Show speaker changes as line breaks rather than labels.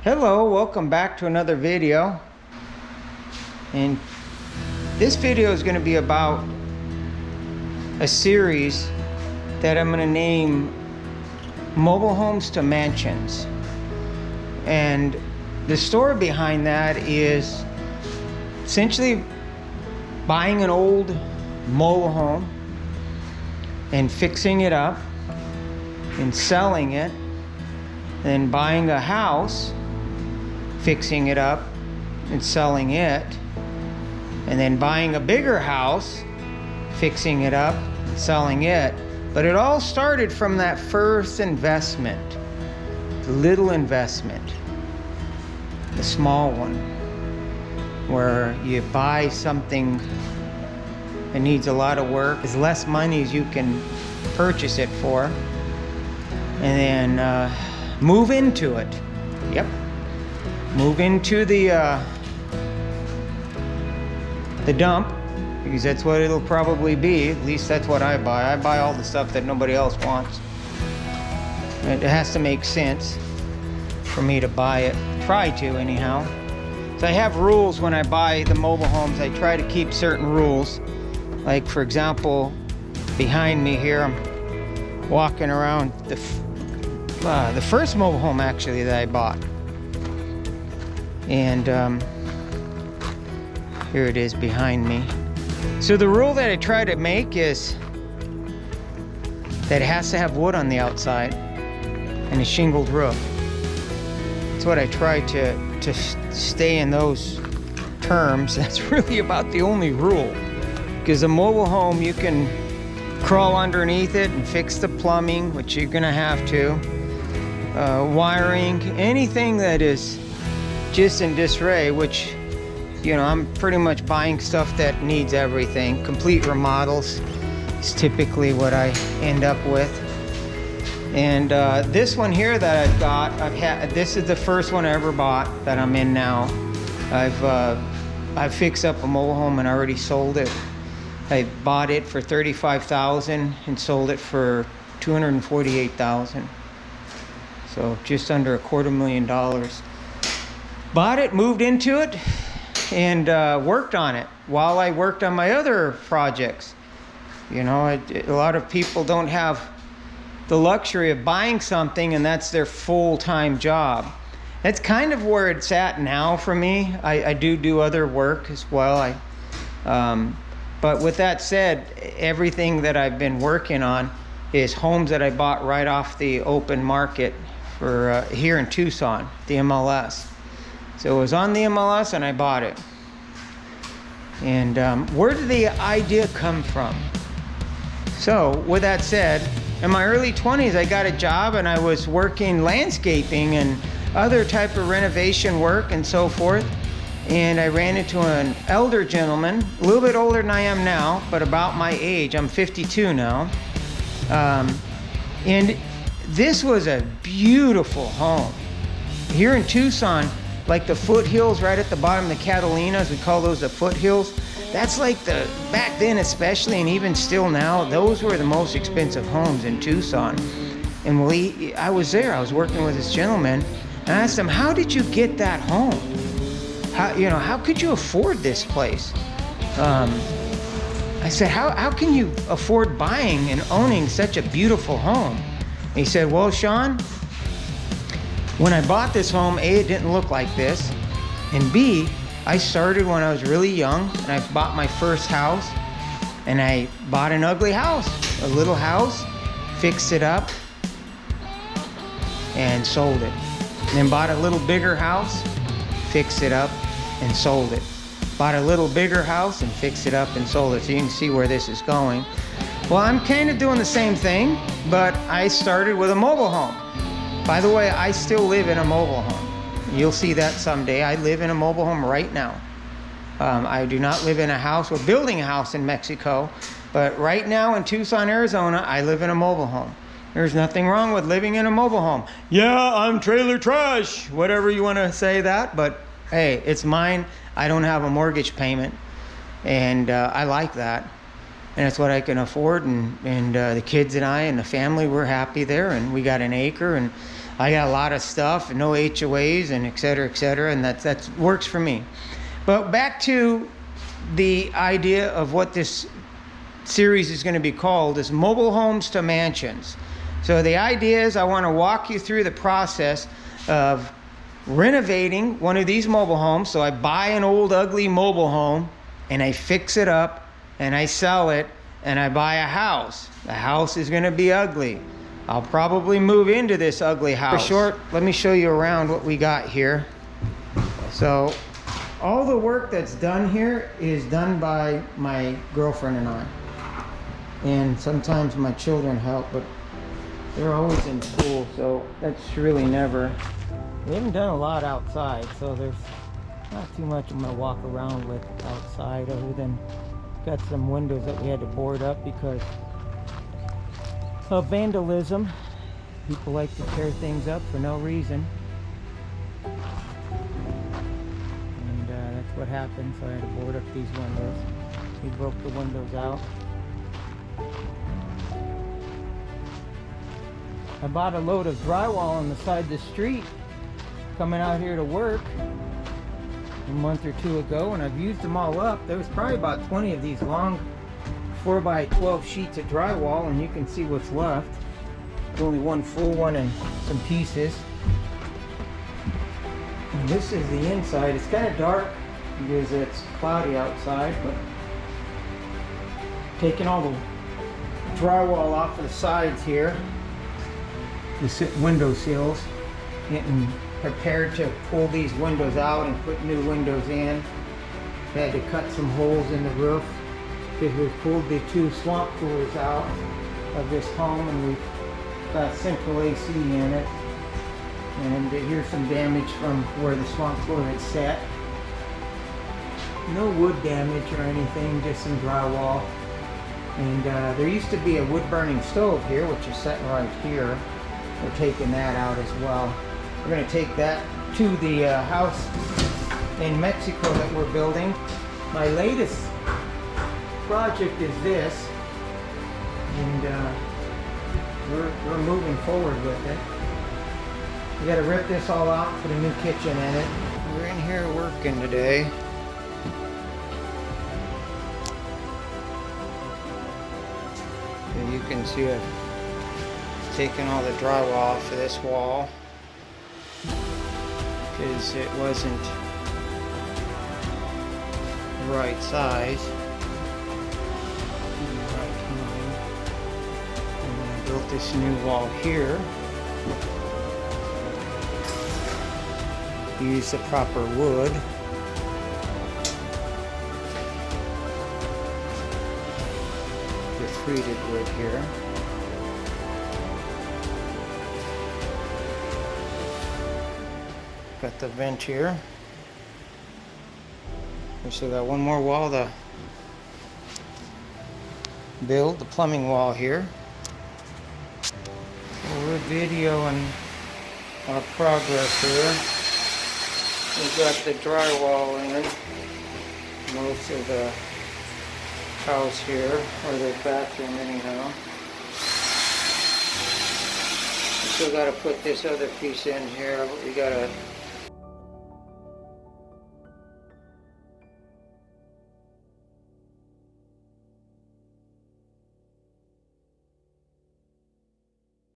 Hello, welcome back to another video. And this video is going to be about a series that I'm going to name Mobile Homes to Mansions. And the story behind that is essentially buying an old mobile home and fixing it up and selling it, then buying a house, fixing it up and selling it, and then buying a bigger house, fixing it up and selling it. But it all started from that first investment, the little investment, the small one, where you buy something that needs a lot of work, as less money as you can purchase it for, and then move into it. Yep. Move into the dump, because that's what it'll probably be. At least that's what I buy. I buy all the stuff that nobody else wants. It has to make sense for me to buy it. Try to, anyhow. So I have rules when I buy the mobile homes. I try to keep certain rules. Like, for example, behind me here, I'm walking around the first mobile home actually that I bought. And here it is behind me. So the rule that I try to make is that it has to have wood on the outside and a shingled roof. That's what I try to stay in those terms. That's really about the only rule. Because a mobile home, you can crawl underneath it and fix the plumbing, which you're gonna have to. Wiring, anything that is just in disarray, which, you know, I'm pretty much buying stuff that needs everything. Complete remodels is typically what I end up with. And this one here that I've got, this is the first one I ever bought that I'm in now. I've fixed up a mobile home and already sold it. I bought it for $35,000 and sold it for $248,000. So just under $250,000. Bought it, moved into it, and worked on it while I worked on my other projects. You know, a lot of people don't have the luxury of buying something and that's their full-time job. That's kind of where it's at now for me. I do other work as well. But with that said, everything that I've been working on is homes that I bought right off the open market for here in Tucson, the MLS. So it was on the MLS and I bought it. And where did the idea come from? So with that said, in my early 20s, I got a job and I was working landscaping and other type of renovation work and so forth. And I ran into an elder gentleman, a little bit older than I am now, but about my age. I'm 52 now. And this was a beautiful home. Here in Tucson, like the foothills right at the bottom of the Catalinas, we call those the foothills. That's like back then especially, and even still now, those were the most expensive homes in Tucson. And I was there, I was working with this gentleman, and I asked him, how did you get that home? How could you afford this place? I said, how can you afford buying and owning such a beautiful home? And he said, well, Sean, when I bought this home, A, it didn't look like this, and B, I started when I was really young, and I bought my first house, and I bought an ugly house, a little house, fixed it up, and sold it. And then bought a little bigger house, fixed it up, and sold it. Bought a little bigger house and fixed it up and sold it. So you can see where this is going. Well, I'm kind of doing the same thing, but I started with a mobile home. By the way, I still live in a mobile home. You'll see that someday. I live in a mobile home right now. I do not live in a house. We're building a house in Mexico, but right now in Tucson, Arizona, I live in a mobile home. There's nothing wrong with living in a mobile home. Yeah, I'm trailer trash, whatever you want to say that, but hey, it's mine. I don't have a mortgage payment, and I like that. And it's what I can afford, and the kids and I and the family, we're happy there, and we got an acre, and I got a lot of stuff and no HOAs and et cetera, and that works for me. But back to the idea of what this series is going to be called is Mobile Homes to Mansions. So the idea is I want to walk you through the process of renovating one of these mobile homes. So I buy an old ugly mobile home and I fix it up and I sell it and I buy a house. The house is going to be ugly. I'll probably move into this ugly house. For short, let me show you around what we got here. So all the work that's done here is done by my girlfriend and I. And sometimes my children help, but they're always in school, so that's really never. We haven't done a lot outside, so there's not too much I'm gonna walk around with outside, other than got some windows that we had to board up because of vandalism. People like to tear things up for no reason. And that's what happened, so I had to board up these windows. We broke the windows out. I bought a load of drywall on the side of the street coming out here to work a month or two ago, and I've used them all up. There was probably about 20 of these long 4x12 sheets of drywall, and you can see what's left. Only one full one and some pieces. And this is the inside. It's kind of dark because it's cloudy outside, but taking all the drywall off of the sides here, the window sills, getting prepared to pull these windows out and put new windows in. Had to cut some holes in the roof because we pulled the 2 swamp coolers out of this home, and we've got central AC in it. And here's some damage from where the swamp cooler had set. No wood damage or anything, just some drywall. And there used to be a wood burning stove here, which is sitting right here. We're taking that out as well. We're going to take that to the house in Mexico that we're building. My latest project is this, and we're moving forward with it. We got to rip this all out and put a new kitchen in it. We're in here working today. You can see I've taken all the drywall off of this wall because it wasn't the right size. And then I built this new wall here. Use the proper wood. The treated wood here. Got the vent here. We still got one more wall to build, the plumbing wall here. We're videoing our progress here. We've got the drywall in most of the house here, or the bathroom anyhow. We still got to put this other piece in here, but we got to